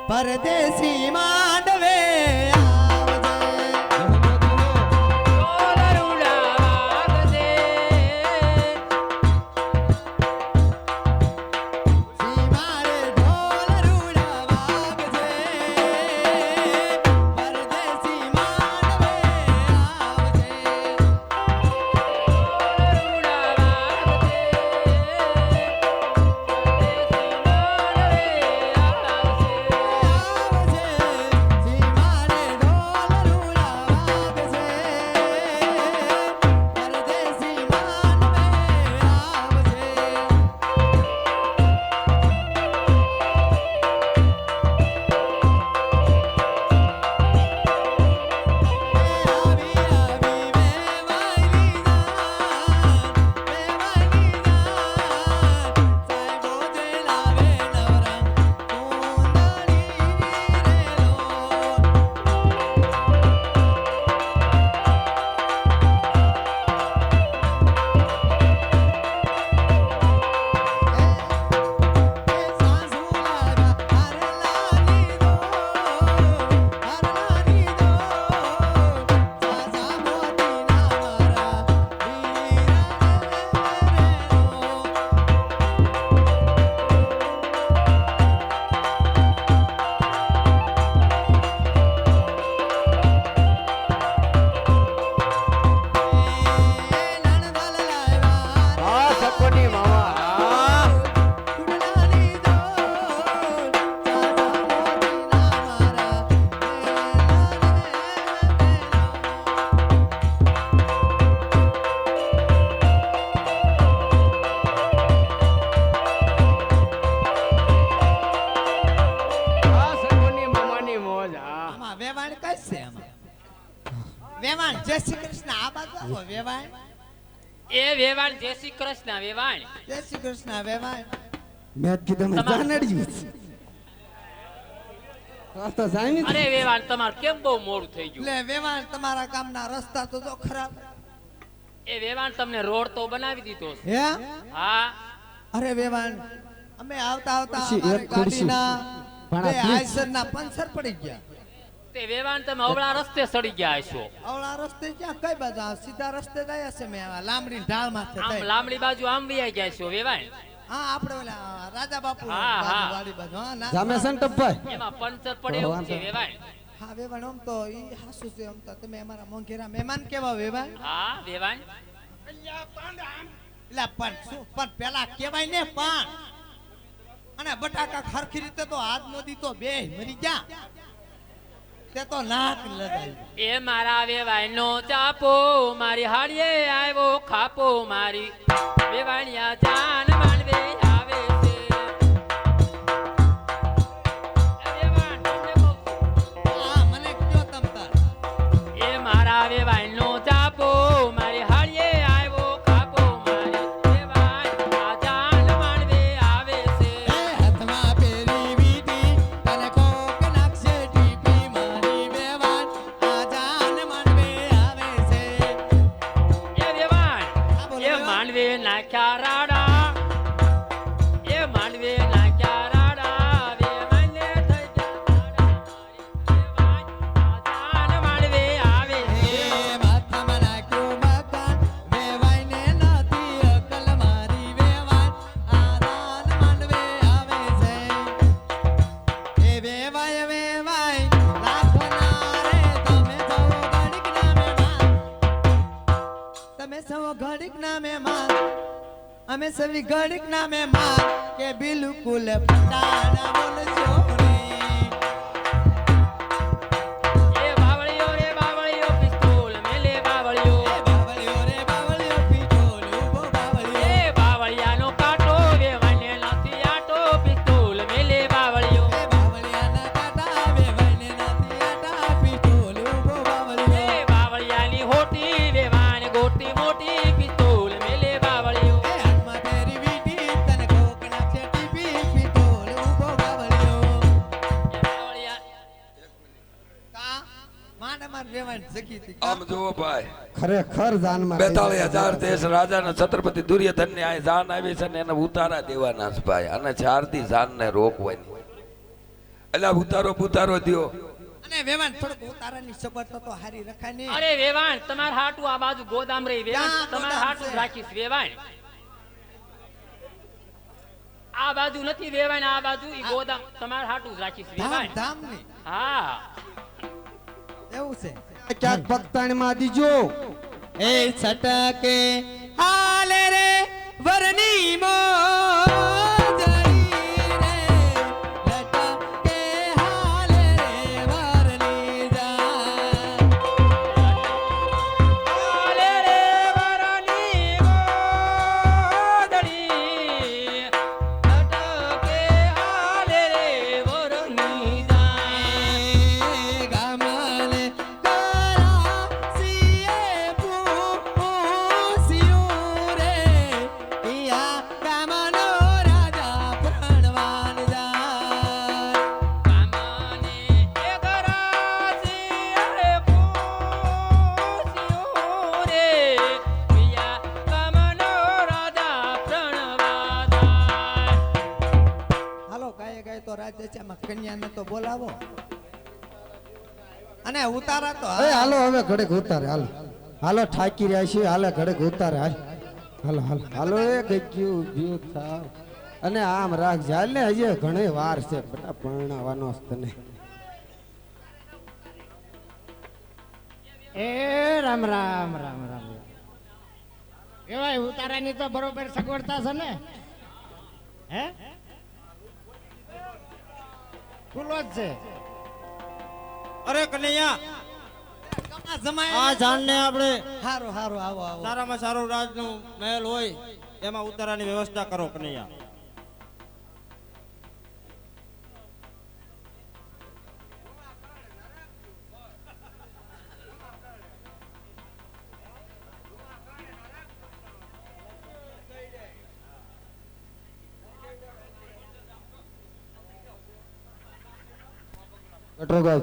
પરદેશી માંડવે વેવાણ જય શ્રી કૃષ્ણ આ બાજુ આવો વેવાણ એ વેવાણ જય શ્રી કૃષ્ણ વેવાણ જય શ્રી કૃષ્ણ વેવાણ મેં કીધું મેં જાનડ્યું તો જામી અરે વેવાણ તમાર કેમ બહુ મોડું થઈ ગયું લે વેવાણ તમારા ગામના રસ્તા તો જો ખરાબ એ વેવાણ તમને રોડ તો બનાવી દીધો છે હે હા અરે વેવાણ અમે આવતા આવતા ખુરશી, અમારી એક ખુરશી. ગાડીના બે આઈસરના પંચર પડી ગયા તે વેવાણ તમે અવળા રસ્તે સડી ગયા હશો અવળા રસ્તે ક્યાં કઈ બાજુ આ સીધા રસ્તે ગયા છે મેં આ લાંબડી ઢાળ માથે આમ થઈ. લાંબડી બાજુ આમ વયા ગયા છો વેવાણ હા આપણે ઓલા રાજા બાપુ હા, હા. બાજુ વાળી બાજુ હા ના જામે છે ને ટપ્પાઈ એમાં પંચર પડે એવું છે વેવાણ હા વેવાણ આમ તો ઈ હાસુ છે આમ તો તમે અમારા મોંઘેરા મહેમાન કેવા વેવાણ હા વેવાણ એટલે પણ શું પણ પેલા કેવાય ને પણ અને બટાકા ખરખી રીતે તો હાથ નદી તો બે મરી ગયા તે તો નાક લગાઈ એ મારા વેવાણ નો ચાપો મારી હાડીએ આવ્યો ખાપો મારી વેવાણિયા જાન માનવે આવે છે એ વેવાણ તમને કહું છું. હા મને કયો તમ તાર એ મારા વેવાણ નો ચાપો મારી હાડીએ આવ્યો ખાપો મારી વેવાણ આ જાન માનવે આવે છે એ હાથમાં પેરી વીટી તને કોક નાખશે ટીપી મારી વેવાણ આ જાન માનવે આવે છે એ વેવાણ હા, બોલો એ વેવાણ. માનવે નાખ્યા નાખ્યા રાડા એ માંડવે નાખ્યા રાડા વેવાઈને થઈ ગયા રાડા મારી વેવાઈ આજાન માંડવે આવે છે માથામાં નાખ્યું મકાન વેવાઈને નથી અકલ મારી વેવાઈ આદાન માંડવે આવે છે એ વેવાય વેવાય રાખના રે તમે સૌ ઘડીક ના મહેમાન અમે સવી ઘડીક ના મહેમાન કે બિલકુલ પટાણા બોલશો નહીં એ બાવળીઓ પિસ્તોલ મેલે બાવળીઓ રે બાવળિયો પીઠોલ ઉભો બાવળિયો એ બાવળિયાનો કાંટો વેવાઈને નથી આટો પિસ્તોલ મેલે બાવળીઓ એ બાવળિયાના કાંટા વેવાઈને નથી આટા પીઠોલ ઉભો બાવળિયો એ બાવળિયાની હોટી વેવાઈને ગોટી મોટી પિસ્તોલ મેલે બાવળીઓ એ હાથમાં તેરી વીટી તને કોક નાખશે ટીપી પીઠોલ ઉભો બાવળિયો એ બાવળિયા કા માંડ માર વેવાઈને જગી હતી આમ જુઓ ભાઈ ખરેખર જાનમાં 42,000 દેશ રાજાના છત્રપતિ દુર્યોધન ને આ જાન આવી છે ને એને ઉતારા દેવાના છે ભાઈ અને 4 દી જાન ને રોકવાની એટલે ઉતારો દ્યો અને વેવાન થોડુંક ઉતારાની સબર તો હારી રખાય ને અરે વેવાણ તમાર હાટુ આ બાજુ ગોદામ રહી વેવાણ ક્યાં તમાર ગોદામ હાટુ છે? રાખીશ વેવાણ આ બાજુ નથી વેવાણ આ બાજુ ઈ ગોદામ તમાર હાટુ જ રાખીશ ધામ વેવાણ ધામ ની હા એવું છે ક્યાંક પગતાણીમાં દીજો એ છટકે હાલે રે વરની મોજડી રે લટકે હાલે રે વરની જા આલે રે વરની ગોદડી લટકે આલે રે વરની જાય ગામલે કરા સીએ પૂસ્યું રે ઈયા ગામનો રાજા પ્રાણવાન જાય કામાને એ ગરાસી અરે પૂસ્યું રે પિયા કામનો રાજા પ્રણવાદાય હાલો કાય ગાય તો રાજ્ય છે આમાં કન્યાને તો બોલાવો અને ઉતારા તો એ હાલો હવે ઘડીક ઉતારે હાલો હાલો ઠાકી રહ્યા છીએ હાલે ઘડીક ઉતારે હાલ હાલો હાલો હાલો એ ગયું ભ્યું થાવ અને આમ રાખ હાલ ને હજી ઘણી વાર છે બેટા પરણાવવાનો છે તને એ રામ રામ રામ રામ કેવાય ઉતારાની તો બરોબર સગવડતા છે ને હે ખુલ્લો જ છે અરે કનૈયા કમા જમાય આ જાનને આપણે હારું હારું આવો આવો સારામાં સારો રાજનો મહેલ હોય એમાં ઉતારાની વ્યવસ્થા કરો કનૈયા કટરો ગાવ